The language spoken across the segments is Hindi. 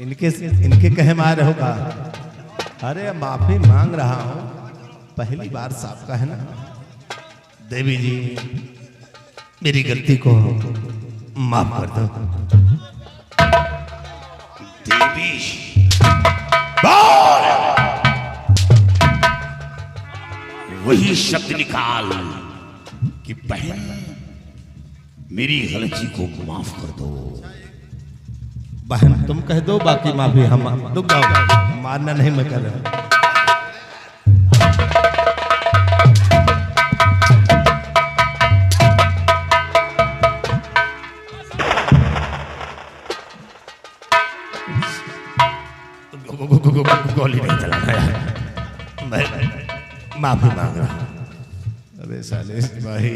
इनके कहे मार होगा। अरे माफी मांग रहा हूं, पहली बार साहब का है ना। देवी जी मेरी गलती को माफ कर दो। देवी बोल, वही शब्द निकाल कि बहन मेरी गलती को माफ कर दो। बहन तुम कह दो, बाकी माफी हम। रुक जाओ, मारना नहीं मैं कर रहा। गोली नहीं चलाना यार, मैं माफी मांग रहा हूं। अरे साले भाई,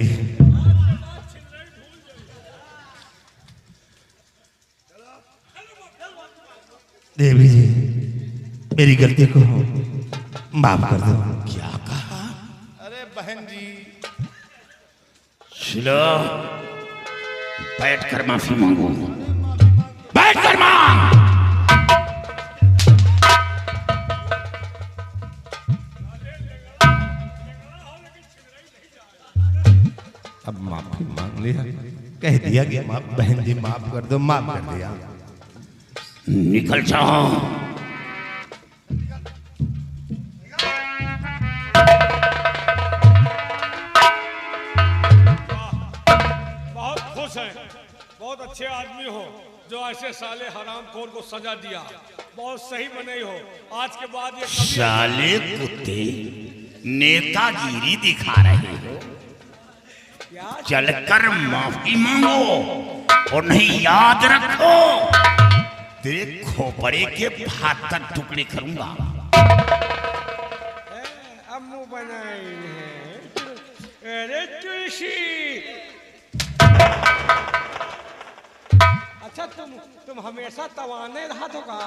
देवी जी मेरी गलती को माफ कर दो। क्या कहा? अरे बहन जी चलो बैठ कर माफी मांगो, बैठ कर मांग। अब माफी मांग लिया, कह दिया कि बहन जी माफ कर दो, माफ कर दिया। निकल जाओ। बहुत खुश है, बहुत अच्छे आदमी हो जो ऐसे साले हरामखोर को सजा दिया। बहुत सही बने हो। आज के बाद ये कभी साले कुत्ते नेतागिरी दिखा रहे हो। चलकर माफी मांगो और नहीं याद रखो तेरे खोपड़े के 72 टुकड़े करूंगा। अम्मू बनाई है। अरे तुलसी, अच्छा तुम हमेशा तवाने रहा तो का।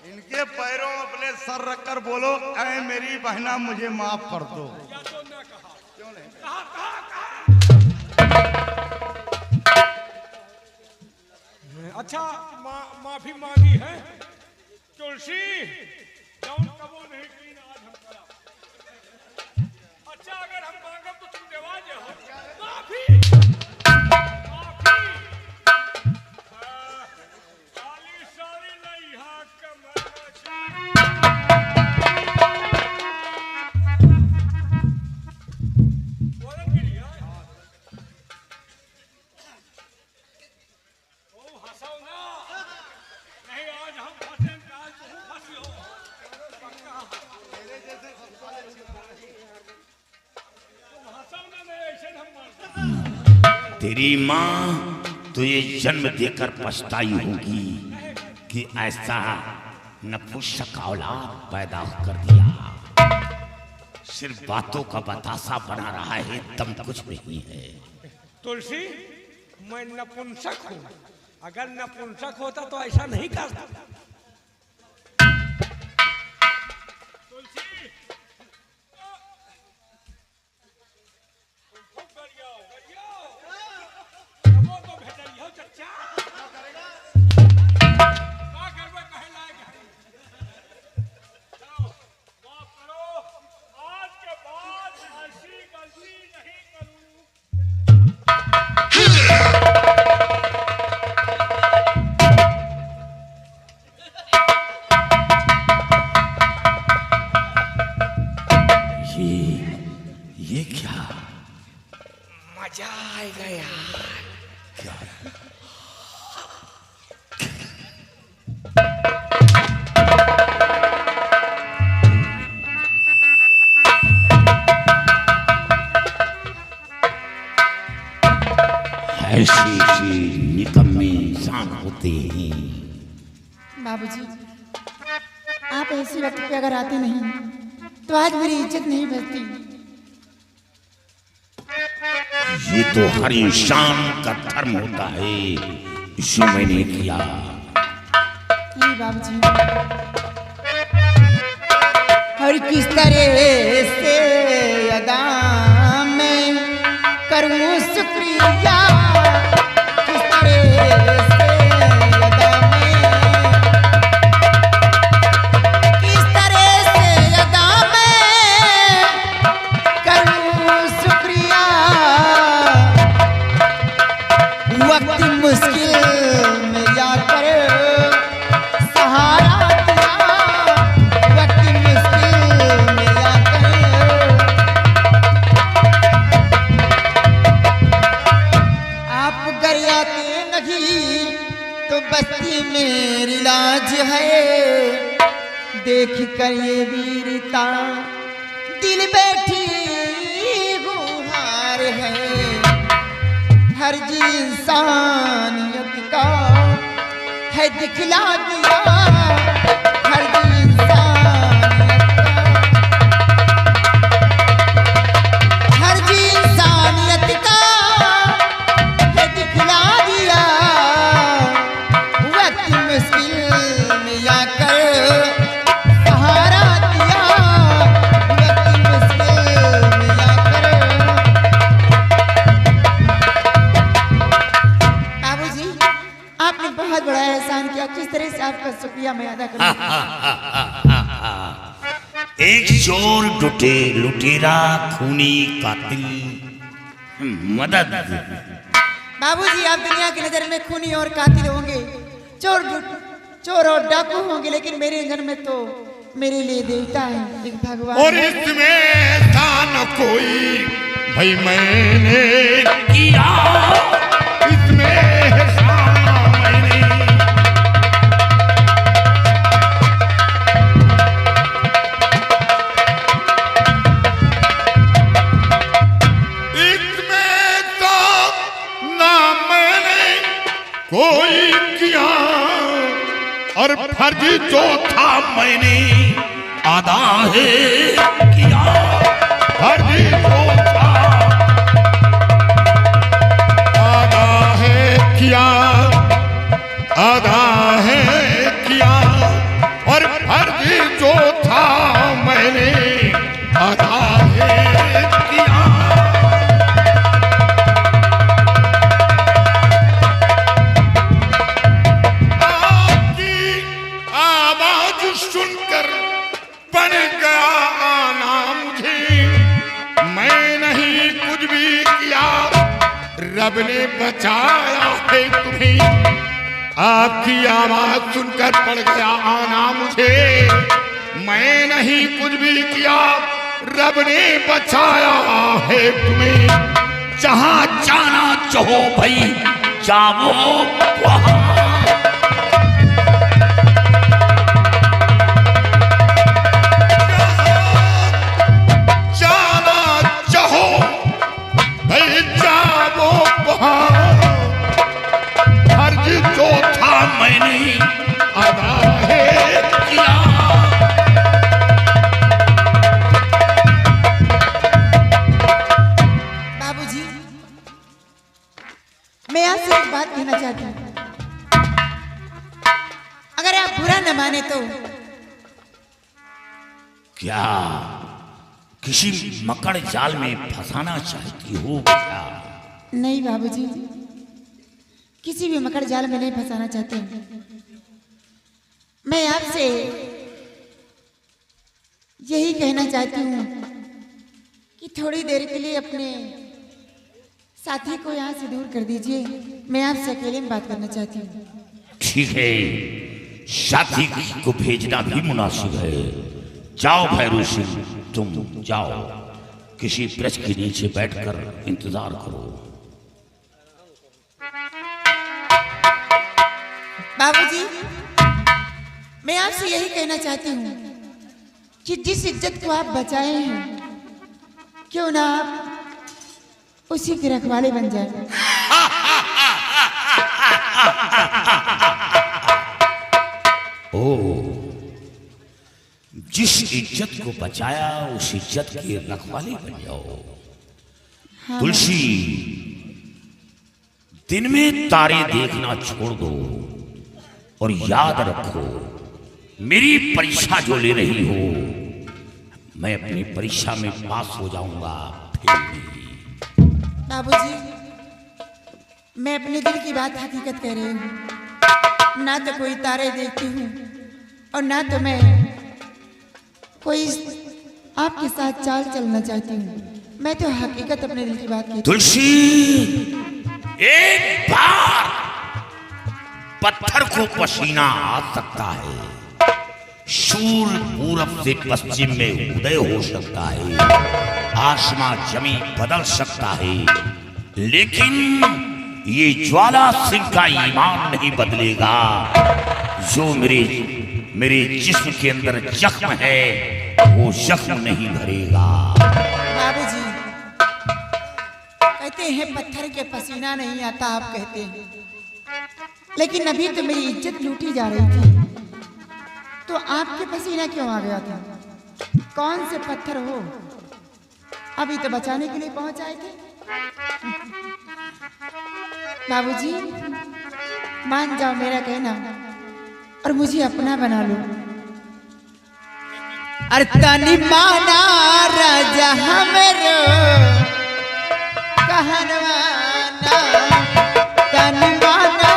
इनके पैरों में अपने सर रखकर बोलो, ऐ मेरी बहना मुझे माफ कर दो। या तो ना कहा, क्यों नहीं? कहा। अच्छा माफी मांगी है तुलसी, जौन कबो नहीं की ना आज हम करा। अच्छा अगर हम मांगब तो तुम देवाजे हो माफी। काली साड़ी नहीं हा तेरी माँ तुझे जन्म देकर पछताई होगी कि ऐसा नपुंसक औलाद पैदा कर दिया। सिर्फ बातों का बतासा बना रहा है, दम कुछ नहीं है। तुलसी, मैं नपुंसक हूँ। अगर नपुंसक होता तो ऐसा नहीं करता। तुलसी, ये क्या मजा आएगा यार। क्या ऐसी निकम्मे इंसान होते हैं। बाबूजी, आप ऐसे वक्त पे अगर आते नहीं तो आज मेरी इज्जत नहीं बचती। ये तो हर इंसान का धर्म होता है, इसे मैंने किया। ये बाबूजी, और किस तरह से अदा मैं करूं शुक्रिया, किस तरह से अदा मैं ही तो बस्ती मेरी लाज है, देख कर ये वीरता दिल बैठी गुहार है। हर जी इंसानियत का है दिखला दिया, हर जी इंसानियत का है दिखला दिया। वक्त मुश्किल में आकर सहारा दिया, वक्त मुश्किल में आकर। बाबूजी, आपने बहुत बड़ा एहसान किया, किस तरह से आपका शुक्रिया मैं अदा करूं? एक चोर लुटेरा खूनी कातिल मदद। बाबूजी, आप दुनिया की नजर में खूनी और कातिल होंगे, चोर और डाकू होंगे, लेकिन मेरे घर में तो मेरे लिए देवता है, एक भगवान। और इसमें ऐसा न कोई भाई मैंने किया, इसमें ऐसा मैंने। इसमें तो ना मैंने कोई किया, और फर्ज जो था मैंने अदा है किया। फर्ज जो था अदा है किया, अदा है किया, और फर्ज जो था मैंने अदा है किया। सुनकर बन गया आना मुझे, मैं नहीं कुछ भी किया, रब ने बचाया है तुम्हें। आपकी आवाज सुनकर पड़ गया आना मुझे, मैं नहीं कुछ भी किया, रब ने बचाया है तुम्हें। जहां जाना चाहो भाई जाओ वहां, जो था मैंने अदा है किया। बाबूजी, मैं आपसे एक बात कहना चाहती हूँ, अगर आप बुरा न माने तो। क्या किसी मकड़ जाल में फंसाना चाहती हो क्या? नहीं बाबूजी, किसी भी मकड़ जाल में नहीं फंसाना चाहते। मैं आपसे यही कहना चाहती हूँ कि थोड़ी देर के लिए अपने साथी को यहाँ से दूर कर दीजिए, मैं आपसे अकेले में बात करना चाहती हूँ। ठीक है, साथी को भेजना भी मुनासिब है। जाओ भैरू सिंह, तुम जाओ, किसी वृक्ष के नीचे बैठकर इंतजार करो। बाबूजी, मैं आपसे यही कहना चाहती हूँ कि जिस इज्जत को आप बचाए हैं, क्यों ना आप उसी के रखवाले बन जाए। ओ, जिस इज्जत को बचाया उस इज्जत के रखवाले बन जाओ। हाँ, तुलसी, दिन में तारे देखना छोड़ दो और याद रखो, मेरी परीक्षा जो ले रही हो, मैं अपनी परीक्षा में पास हो जाऊंगा, फिर नहीं। बाबूजी, मैं अपने दिल की बात हकीकत कह रही हूँ। ना तो कोई तारे देखती हूँ और ना तो मैं कोई आपके साथ चाल चलना चाहती हूँ। मैं तो हकीकत अपने दिल की बात कहती हूँ। तुलसी, एक बार पत्थर को पसीना आ सकता है, सूर्य पूरब से पश्चिम में उदय हो सकता है, आसमां जमीन बदल सकता है, लेकिन ये ज्वाला सिंह का ईमान नहीं बदलेगा। जो मेरे जिस्म के अंदर जख्म है वो जख्म नहीं भरेगा। बाबूजी कहते हैं पत्थर के पसीना नहीं आता, आप कहते हैं, लेकिन अभी तो मेरी इज्जत लूटी जा रही थी, तो आपके पसीना क्यों आ गया था? कौन से पत्थर हो? अभी तो बचाने के लिए पहुंच आए थे। बाबूजी मान जाओ मेरा कहना और मुझे अपना बना लो। अरे तनी माना राजा हमरो कहनवाना, तनी माना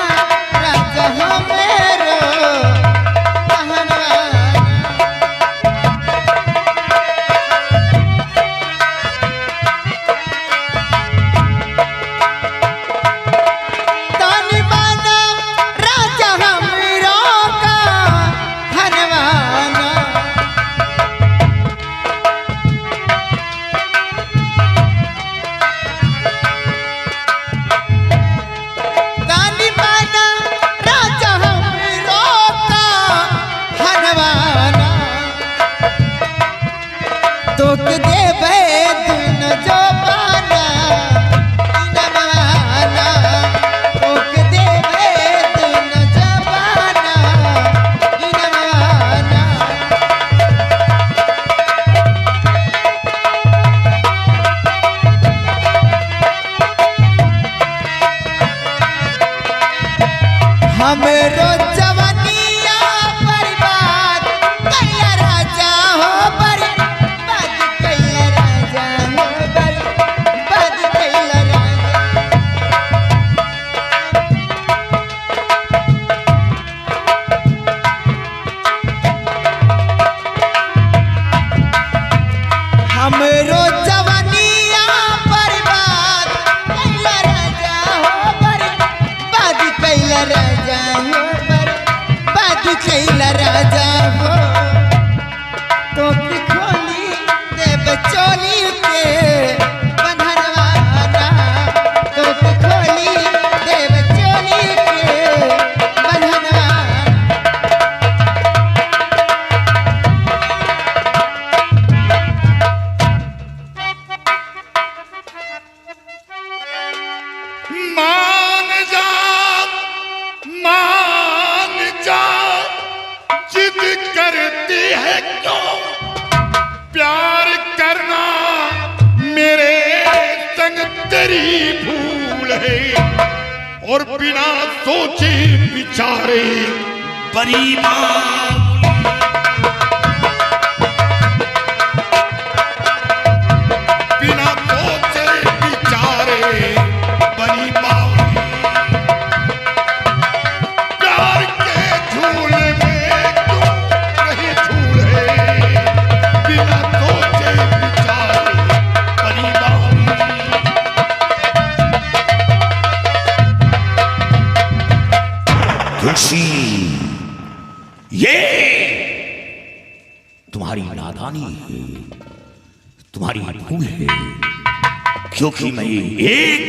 राजा हमरो कहनवाना। तनी माना राजा हमरो कहनवाना, गानी माना राजा हमरो कहनवाना। तोक देबे दिन जो पाना इनवाना, तोक देबे दिन जो पाना इनवाना। हमरो जवानिया बर्बाद कैला राजा हो, बर्बाद कैला राजा हो, बर्बाद कैला राजा। हमरो जवानिया बर्बाद कैला राजा हो, बर्बाद कैला राजा हो, बर्बाद कैला राजा हो। तो की खोली देव चोली के बंधनवाना, तो की खोली देव चोली के बंधनवाना। मान जा, मान जा, जिद करती है क्यों? प्यार करना मेरे संग तेरी भूल है, और बिना सोचे विचारे बड़ी माँ बिना सोचे विचारे बड़ी बावली। प्यार के झूले में क्यों नहीं झूले? बिना सोचे विचारे बड़ी बावली। तुलसी, ये तुम्हारी नादानी है, तुम्हारी भूल है, क्योंकि मैं एक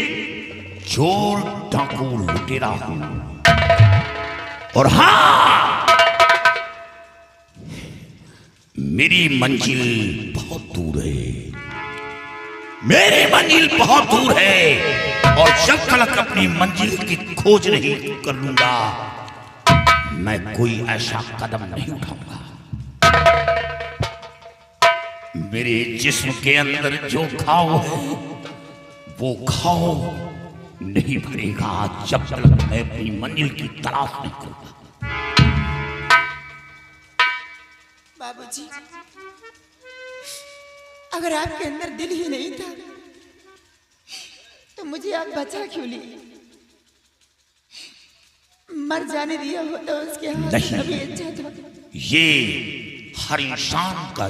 चोर डाकू लुटेरा हूं। और हाँ, मेरी मंजिल बहुत दूर है, मेरी मंजिल बहुत दूर है, और जब तक अपनी मंजिल की खोज नहीं कर लूंगा मैं कोई ऐसा कदम नहीं उठाऊंगा। मेरे जिस्म के अंदर जो घाव है वो घाव नहीं भरेगा जब तक मैं अपनी मंजिल की तलाश नहीं करूंगा। बाबूजी अगर आपके अंदर दिल ही नहीं था तो मुझे आप बचा क्यों लिए? मर जाने दिया होता उसके हाथ नहीं। अभी अच्छा था। ये हर इंसान का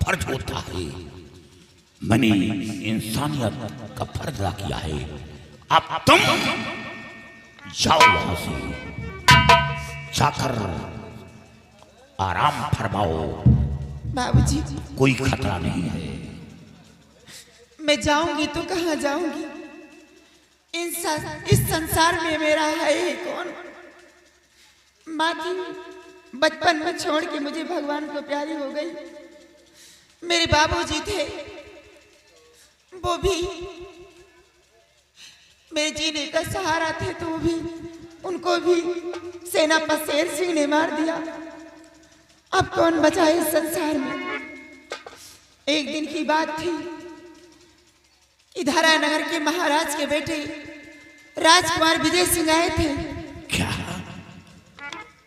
फर्ज होता है, मैंने इंसानियत का फर्ज अदा किया है। अब तुम जाओ वहां से, जाकर आराम फरमाओ, बाबूजी कोई खतरा नहीं है। मैं जाऊंगी तो कहाँ जाऊंगी? इस संसार में मेरा है ही कौन। माँ थी, बचपन में छोड़ के मुझे भगवान को प्यारी हो गई। मेरे बाबूजी थे, वो भी मेरे जीने का सहारा थे, तो वो भी, उनको भी सेनापति शेर सिंह ने मार दिया। अब कौन बचा है इस संसार में। एक दिन की बात थी कि धारा नगर के महाराज के बेटे राजकुमार विजय सिंह आए थे। क्या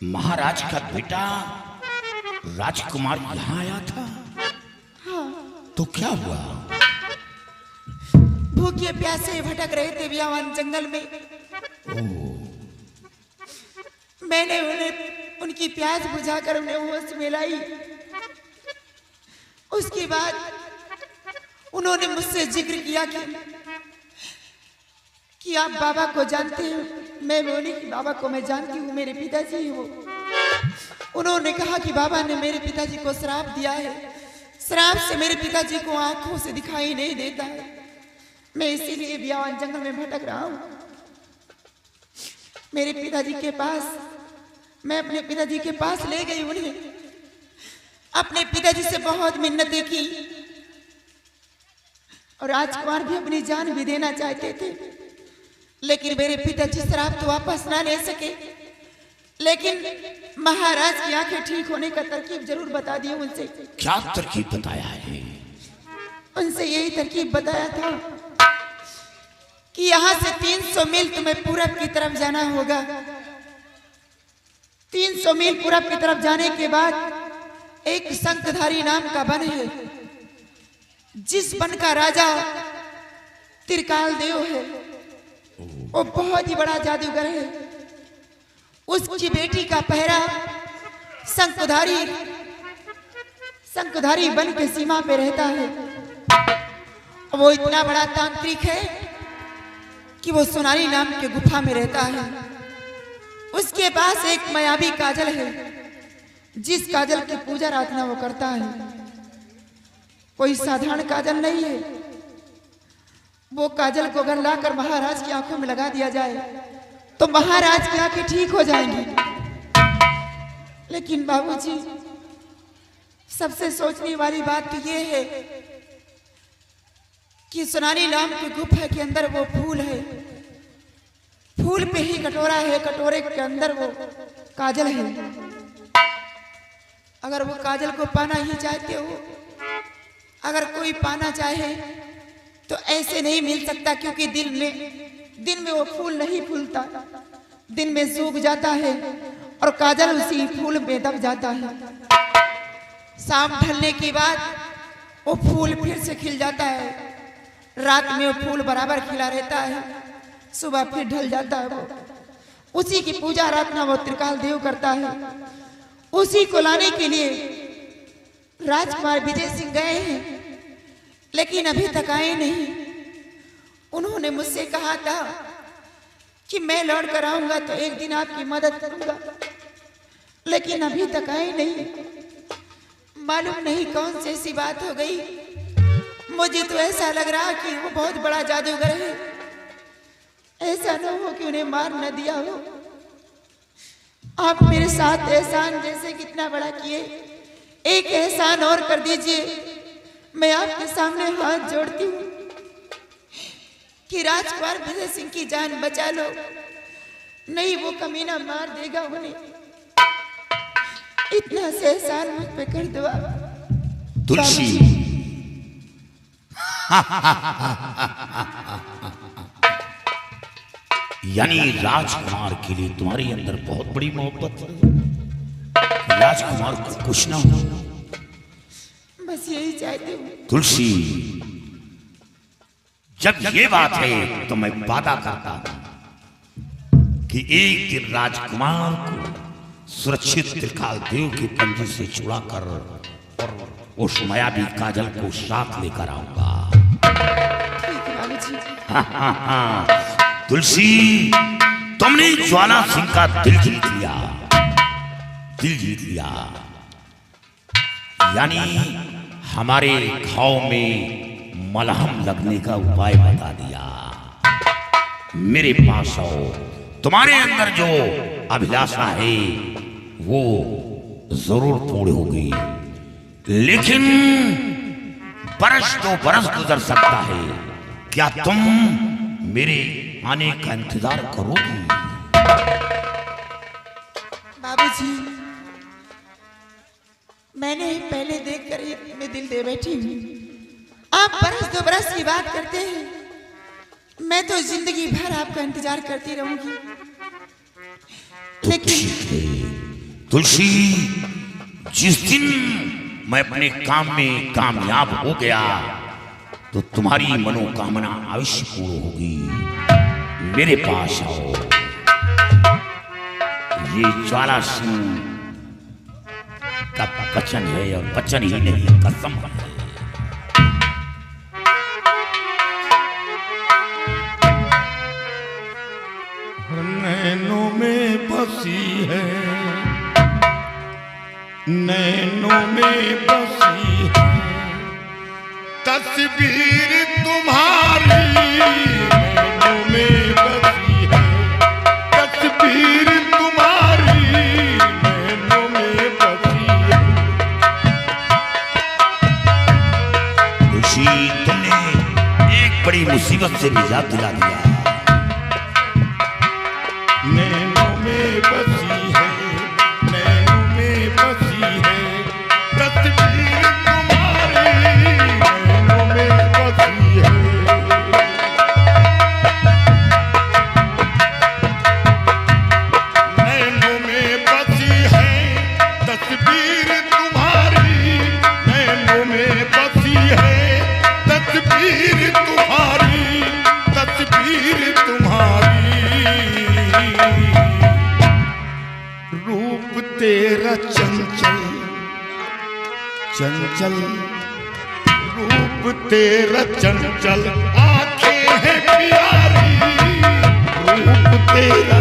महाराज का बेटा राजकुमार यहाँ आया था? हाँ, तो क्या हुआ? भूखे प्यासे भटक रहे थे बियावान जंगल में। मैंने उनकी प्यास बुझाकर उन्हें होश में लाई। उसके बाद उन्होंने मुझसे जिक्र किया कि आप बाबा को जानते हो। मैं बोली कि बाबा को मैं जानती हूँ, मेरे पिताजी हैं वो। उन्होंने कहा कि बाबा ने मेरे पिताजी को श्राप दिया है, श्राप से मेरे पिताजी को आंखों से दिखाई नहीं देता है। मैं इसीलिए बियावान जंगल में भटक रहा हूँ। मेरे पिताजी के पास, मैं अपने पिताजी के पास ले गई उन्हें। अपने पिताजी से बहुत मिन्नतें की और राजकुमार भी अपनी जान भी देना चाहते थे, लेकिन मेरे पिताजी श्राप तो वापस ना ले सके। लेकिन महाराज की आंखें ठीक होने का तरकीब जरूर बता दी उनसे। क्या तरकीब बताया है? उनसे यही तरकीब बताया था कि यहाँ से 300 मील तुम्हें पूरब की तरफ जाना होगा। 300 मील पूरब की तरफ जाने के बाद एक शंखधारी नाम का वन है, जिस वन का राजा त्रिकाल देव है। वो बहुत ही बड़ा जादूगर है। उसकी बेटी का पहरा शंखधारी वन के सीमा पे रहता है। वो इतना बड़ा तांत्रिक है कि वो सोनारी नाम के गुफा में रहता है। उसके पास एक मायावी काजल है, जिस काजल की पूजा राधना वो करता है। कोई साधारण काजल नहीं है। वो काजल को अगर लाकर महाराज की आंखों में लगा दिया जाए तो महाराज की आंखें ठीक हो जाएंगी। लेकिन बाबूजी, सबसे सोचने वाली बात तो ये है कि सोनारी नाम की गुफा के अंदर वो फूल है। फूल पे ही कटोरा है, कटोरे के अंदर वो काजल है। अगर वो काजल को पाना ही चाहते हो, अगर कोई पाना चाहे तो ऐसे नहीं मिल सकता, क्योंकि दिन में वो फूल नहीं फूलता, दिन में सूख जाता है और काजल उसी फूल में दब जाता है। शाम ढलने के बाद वो फूल फिर से खिल जाता है। रात में वो फूल बराबर खिला रहता है, सुबह फिर ढल जाता है। वो उसी की पूजा आराधना वो त्रिकाल देव करता है। उसी को लाने के लिए राजकुमार विजय सिंह गए हैं, लेकिन अभी तक आए नहीं। उन्होंने मुझसे कहा था कि मैं लौट कर आऊंगा तो एक दिन आपकी मदद करूंगा, लेकिन अभी तक आए नहीं। मालूम नहीं कौन सी ऐसी बात हो गई। मुझे तो ऐसा लग रहा कि वो बहुत बड़ा जादूगर है। ऐसा न हो कि उन्हें मार न दिया हो। आप मेरे साथ एहसान जैसे कितना बड़ा किए, एक एहसान और कर दीजिए। मैं आपके सामने हाथ जोड़ती हूँ कि राजकुमार विजय सिंह की जान बचा लो, नहीं वो कमीना मार देगा उन्हें। इतना से एहसान मुझ पे कर दो आप। तुलसी, यानी राजकुमार के लिए तुम्हारे अंदर बहुत बड़ी मोहब्बत है। राजकुमार को कुछ ना हो, बस यही चाहती हूँ। तुलसी, जब ये बात है तो मैं वादा करता हूं कि एक दिन राजकुमार को सुरक्षित त्रिकाल देव के पंजे से छुड़ाकर और उस मायावी काजल को साथ लेकर आऊंगा। ठीक है बाबूजी। तुलसी, तुमने ज्वाला सिंह का दिल जीत लिया, दिल जीत लिया। यानी हमारे घाव में मलहम लगने का उपाय बता दिया। मेरे पास आओ। तुम्हारे अंदर जो अभिलाषा है वो जरूर पूरी होगी, लेकिन बरस तो बरस गुजर सकता है। क्या तुम मेरे आने का इंतजार करोगी? बाबूजी, मैंने पहले देखकर ही अपने दिल दे बैठी हूँ। आप बरस दो बरस की बात करते हैं, मैं तो जिंदगी भर आपका इंतजार करती रहूंगी। लेकिन तुलसी, जिस दिन मैं अपने काम में कामयाब हो गया तो तुम्हारी मनोकामना अवश्य पूर्ण होगी। मेरे पास आओ। ये ज्वाला सिंह का वचन है और वचन ही नहीं कसम है। नैनों में बसी है, नैनों में बसी है तस्वीर तुम्हारी, नैनों में बसी है तस्वीर तुम्हारी, नैनों में बसी है। खुशी, तुमने एक बड़ी मुसीबत से निजात दिला दिया। नैनों में बसी है, नैनों में बसी है तस्वीर तुम्हारी, नैनों में बसी है। नैनों में बसी है तस्वीर तुम्हारी, नैनों में बसी है तस्वीर तुम्हारी, तस्वीर तुम्हारी। रूप तेरा चंचल चंचल, रूप तेरा चंचल, आंखें हैं प्यारी, रूप तेरा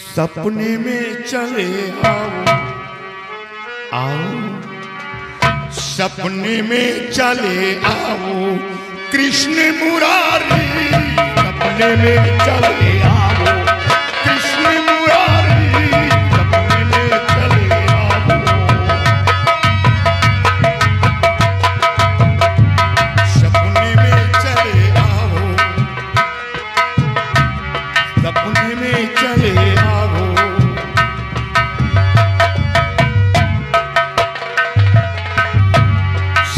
सपने में चले आओ, आओ सपने में चले आओ कृष्ण मुरारी, सपने में चले आओ कृष्ण मुरारी, सपने में चले आओ, सपने में चले आओ, सपने में चले आओ।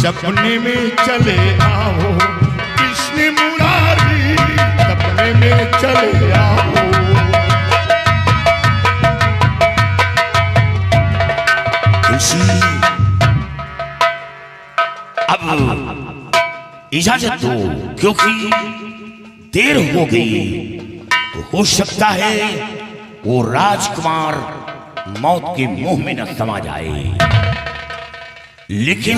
सपने में चले आओ कृष्ण मुरारी, सपने में चले आओ। तुलसी, अब इजाजत दो, क्योंकि देर हो गई। तो हो सकता है वो राजकुमार मौत के मुंह में न समा जाए, लेकिन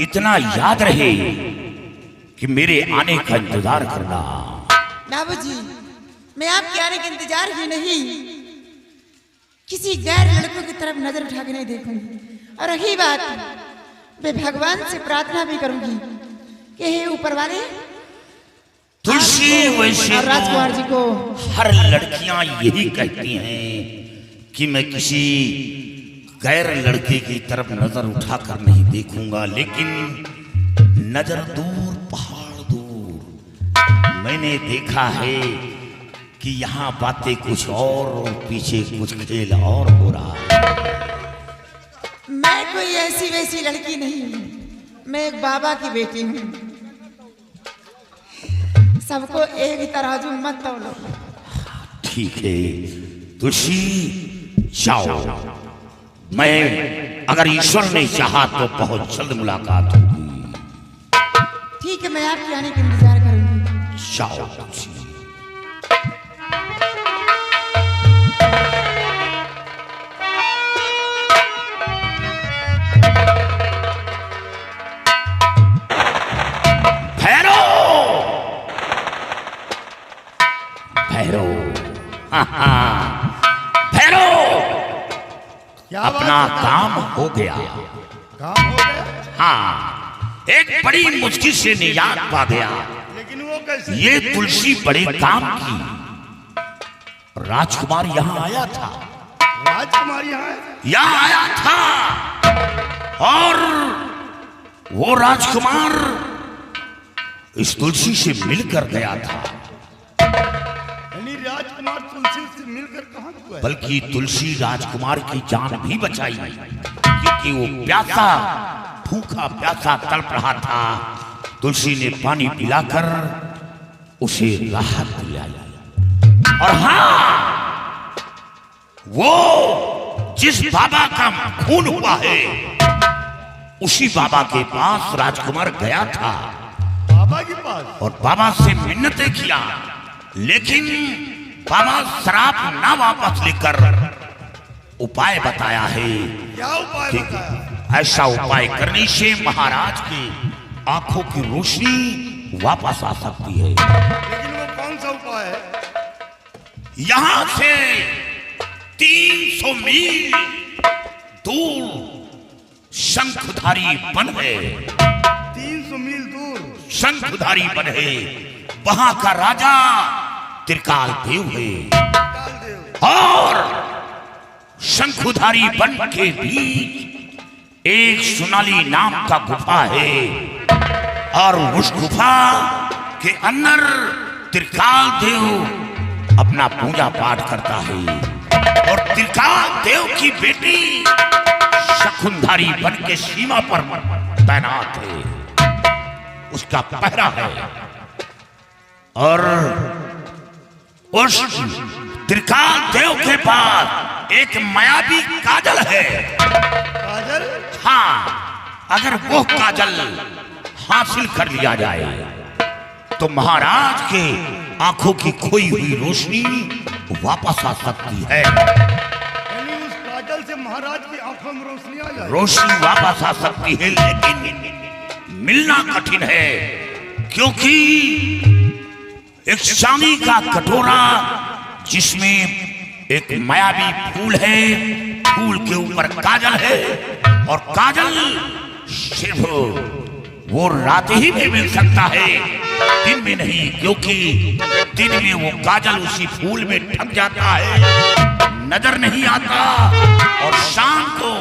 इतना याद रहे कि मेरे आने का इंतजार करना। बाबूजी, मैं आपके आने के इंतजार ही नहीं, किसी गैर लड़कों की तरफ नजर उठा के नहीं देखूंगी। और रही बात, मैं भगवान से प्रार्थना भी करूंगी कि हे ऊपर वाले तुलसी, वैसे और राजकुमार जी को हर लड़कियां यही कहती हैं कि मैं किसी गैर लड़के की तरफ नजर उठाकर नहीं देखूंगा, लेकिन नजर दूर, पहाड़ दूर। मैंने देखा है कि यहाँ बातें कुछ और पीछे कुछ खेल और हो रहा है। मैं कोई ऐसी वैसी लड़की नहीं हूँ, मैं एक बाबा की बेटी हूँ। सबको एक ही तराजू मत तोलो। ठीक है तुलसी, जाओ, मैं अगर ईश्वर ने चाहा तो बहुत जल्द मुलाकात होगी। ठीक है, मैं आपके आने का इंतजार करूंगी। जाओ तुलसी। अपना काम हो गया। काम हो गया? हाँ, एक बड़ी मुश्किल से निजात पा गया। लेकिन वो कैसे? ये तुलसी बड़े काम की। राजकुमार यहाँ आया था। राजकुमार यहाँ आया था और वो राजकुमार इस तुलसी से मिलकर गया था। राजकुमार तुलसी से मिलकर कहाँ हुआ? बल्कि तुलसी राजकुमार की जान भी बचाई, क्योंकि वो प्यासा, भूखा प्यासा तड़प रहा था। तुलसी ने पानी पिलाकर उसे राहत दिलाई। और हाँ, वो जिस बाबा का खून हुआ है उसी बाबा के पास राजकुमार गया था। बाबा के पास? और बाबा से मिन्नतें किया, लेकिन बाबा शराब ना वापस लेकर उपाय बताया है। क्या उपाय बताया? ऐसा उपाय करने से महाराज की आंखों की रोशनी वापस आ सकती है। लेकिन वो कौन सा उपाय है? यहां से 300 मील दूर शंखधारी वन है। 300 मील दूर शंखधारी वन है। वहां का राजा त्रिकाल देव है और शंखधारी वन के बीच एक सोनाली नाम का गुफा है और उस गुफा के अंदर त्रिकाल देव अपना पूजा पाठ करता है। और त्रिकाल देव की बेटी शंखधारी वन के सीमा पर तैनात है, उसका पहरा है। और उस त्रिकाल देव के पास एक मायावी काजल है। काजल? हाँ, अगर वो काजल हासिल कर लिया जाए तो महाराज के आंखों की खोई हुई रोशनी वापस आ सकती है। यानी उस काजल से महाराज की आंखों में रोशनी आ जाए? रोशनी वापस आ सकती है, लेकिन मिलना कठिन है, क्योंकि एक चांदी का कटोरा जिसमें एक मायावी फूल है, फूल के ऊपर काजल है और काजल सिर्फ वो रात ही में मिल सकता है, दिन में नहीं, क्योंकि दिन में वो काजल उसी फूल में ढक जाता है, नजर नहीं आता। और शाम को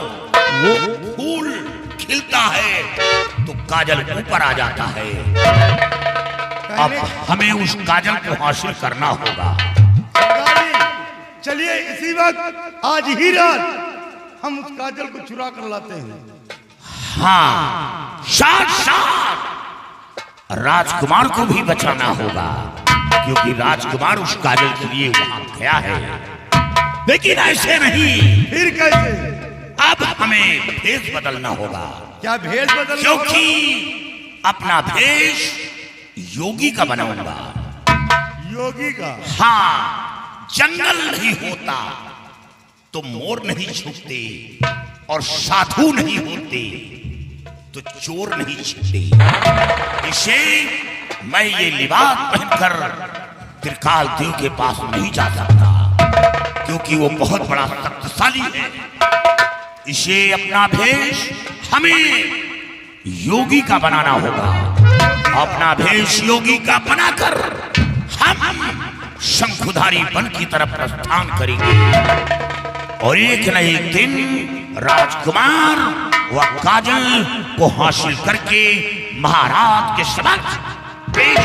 वो फूल खिलता है तो काजल ऊपर आ जाता है। अब हमें उस काजल को हासिल करना होगा। चलिए इसी वक्त आज ही रात हम उस काजल को चुरा कर लाते हैं। हाँ, साथ साथ राजकुमार को भी बचाना होगा, क्योंकि राजकुमार उस काजल के लिए वहां गया है। लेकिन ऐसे नहीं। फिर कैसे? अब हमें भेष बदलना होगा। क्या भेष बदलना? क्योंकि अपना भेष योगी का बनाऊंगा। योगी का? हाँ, जंगल नहीं होता तो मोर नहीं छुपते और साधु नहीं होते तो चोर नहीं छिपते। इसे मैं ये लिबास पहनकर त्रिकाल देव के पास नहीं जा सकता, क्योंकि वो बहुत बड़ा शक्तिशाली है। इसे अपना भेष हमें योगी का बनाना होगा। अपना भेष योगी का बनाकर हम शंखधारी वन की तरफ प्रस्थान करेंगे और एक न एक दिन राजकुमार व काजल को हासिल करके महाराज के समक्ष पेश